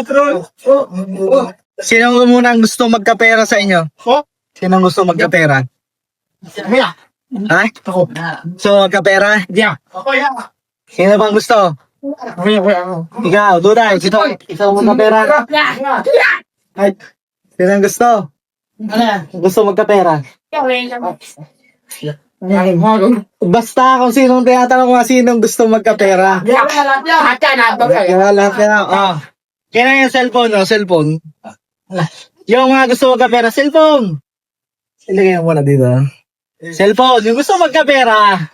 patron. Sino muna ang gusto magkapera sa inyo? Sino ang gusto magkapera? Ha? Ako. So, magkapera? Yeah. Ako yan. Sino bang gusto? Ikaw, Duday. Ikaw magkapera? Ay, sino ang gusto? Gusto magkapera? Basta kung sinong tinatanong ko sinong gusto magkapera. Lahat ka na. Oh. Kaya na yung cellphone, no? Cellphone. Yung mga gusto magkapera, cellphone. Ilagay mo muna dito. Cellphone, yung gusto magkapera.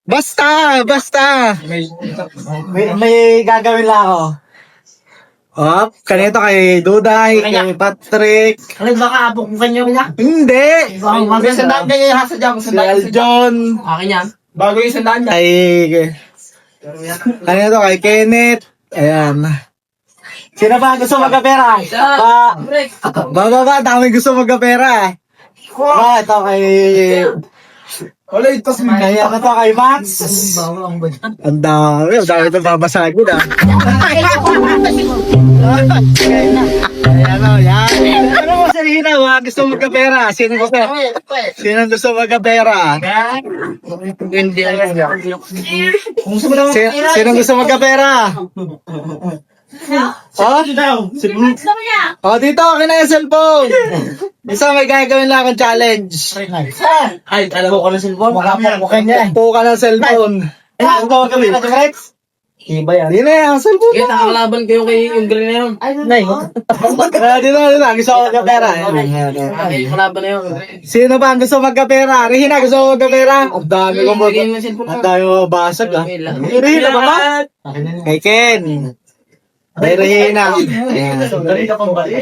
Basta. May gagawin lang ako. Oh, kanito kay Duday, kay Patrick. Ano baka abok mo kanyo niya? Hindi. May sandaan kayo yung hasa dyan. Si Aljon. Akin yan. Bago yung sandaan niya. Kanito kay Kenneth. Ayan. Sino ba gusto magkapera? Ba, dami gusto magkapera. Ito kay... Wala ito sa mga. Kaya ito kay Max. Ang dami itong babasahin ko na. Ayan o, yan. Ano mo sa Rina, gusto magkapera? Sino gusto magkapera? Sino gusto magkapera? Oh, dito, akin na yung cellphone. Isa may gagawin lang akong challenge. Ay, alam mo ko ng cellphone? Po ka ng cellphone. Ano ba gawin? Iba yan. Hindi na yung cellphone Kaya mo. nakakalaban kayo kay yung galing na yun. Dito, gusto ko magkapera. Ay, kalaban na yun. Sino ba ang gusto magkapera? Rihina, gusto mo magkapera? Ang dami ko ang dami mo basag ah. Rihina ba ba? Kay Ken. Kay Rihina.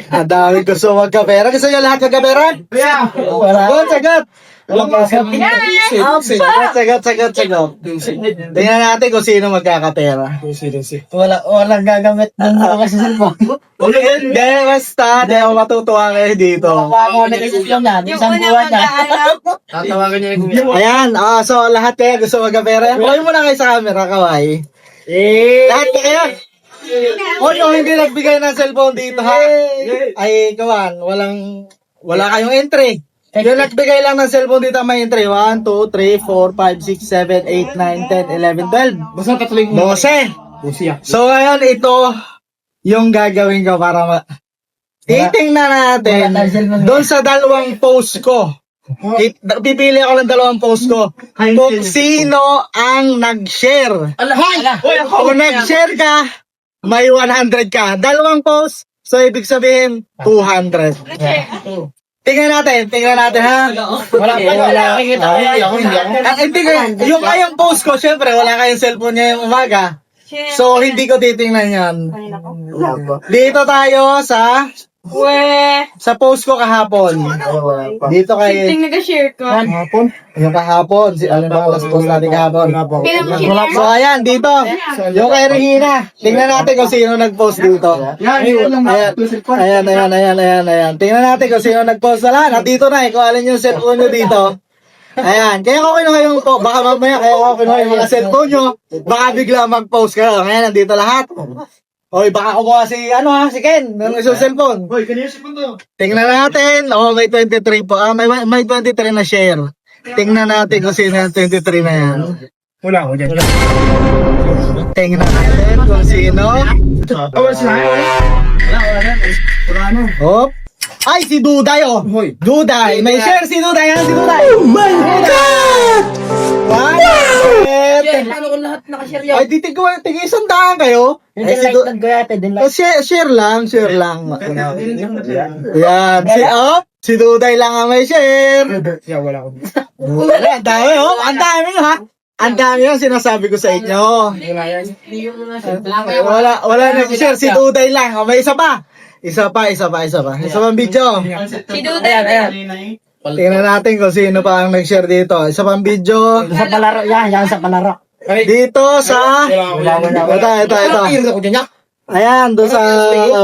Ang dami gusto magkapera. Gusto nyo lahat magkapera? Sagot. Sagot. Tingnan natin kung sino magkakapera. Walang gagamit ng mga sa cellphone. Hindi, basta. Hindi ako matutuwa kayo dito. Isang buwan na. Tatawagan niya yung Ayan, so lahat kayo gusto magkapera? Huwag mo na kayo sa camera, kaway. Lahat kayo. O yung hindi nagbigay ng cellphone dito ha? Ay, kawan, wala kayong entry. Yung nagbigay lang ng cellphone dito may entry. 1, 2, 3, 4, 5, 6, 7, 8, 9, 10, 11, 12. Basta katuloy 12. So ngayon ito yung gagawin ko para titingnan natin doon sa dalawang post ko. Pipili ako ng dalawang post ko kung sino ang nag-share. Kung nag-share ka, may 100 ka. Dalawang post, so ibig sabihin 200. Tingnan natin ha. Wala. Hindi ko, yung kayong post ko, syempre wala kayong cellphone ngayong umaga. So hindi ko titingnan yan. Dito tayo sa post ko kahapon. Dito kay nag-share ko. yung kahapon, ano ba alas post natin kahapon? So ayan, dito. Yung kay Regina. Tingnan natin kung sino nag-post dito. Ayan. Tingnan natin kung sino nag-post na lahat. Dito na kung alin yung cellphone nyo dito. Ayan, kaya ko kinuha yung to. Baka mamaya kaya ko kinuha yung mga cellphone nyo. Baka bigla mag-post kayo. Ngayon, nandito lahat. Oy, baka kumuha si Ken ng isang cellphone. Hoy, kanina si Pundo. Tingnan natin. May 23 po. May 23 na share. Tingnan natin kung sino yung 23 na yan. Wala ako dyan. Tingnan natin kung sino. Wala. Hop. Ay, si Duday, oh. Hoy. Duday. May share si Duday. Yan si Duday. Oh my God! Wow! Paano kung lahat nakashare yan? Ay, tigay isang daan kayo. Ay, share lang. Yan. Si Duday lang ang may share. Wala ako. Ang dami, oh. Ang dami, ha. Ang dami yung sinasabi ko sa inyo. Wala nag-share. Si Duday lang. Oh, may isa pa. Isa pang video. Si Duday. Tingnan natin kung sino pa ang nag-share dito. Isa pang video. Sa palaro yan sa palaro. Dito sa... Ito. Ayan, doon sa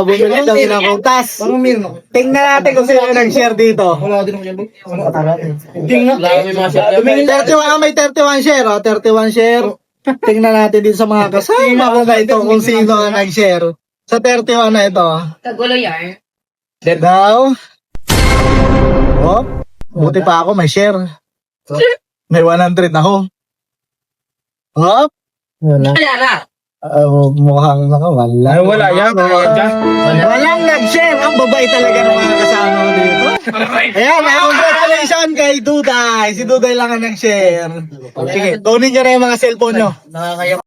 bumili daw kinakuntas. Tingnan natin kung sino nag-share dito. Wala din ako dyan. May 31 share, oh. 31 share. Tingnan natin dito sa mga kasama ko na ito kung sino ang nag-share. Sa 31 na ito. Kagulo yan. Daw. Oh, buti pa ako, may share. May 100 ako. Oh, Wala. Wala na. mukhang wala. Ay, wala yan. Walang nag-share. Ang babay talaga ng mga kasama ko dito. Ayan, congratulations kay Duday. Si Duday lang ang nag-share. Sige, kunin nyo na yung mga cellphone nyo. Nakakaya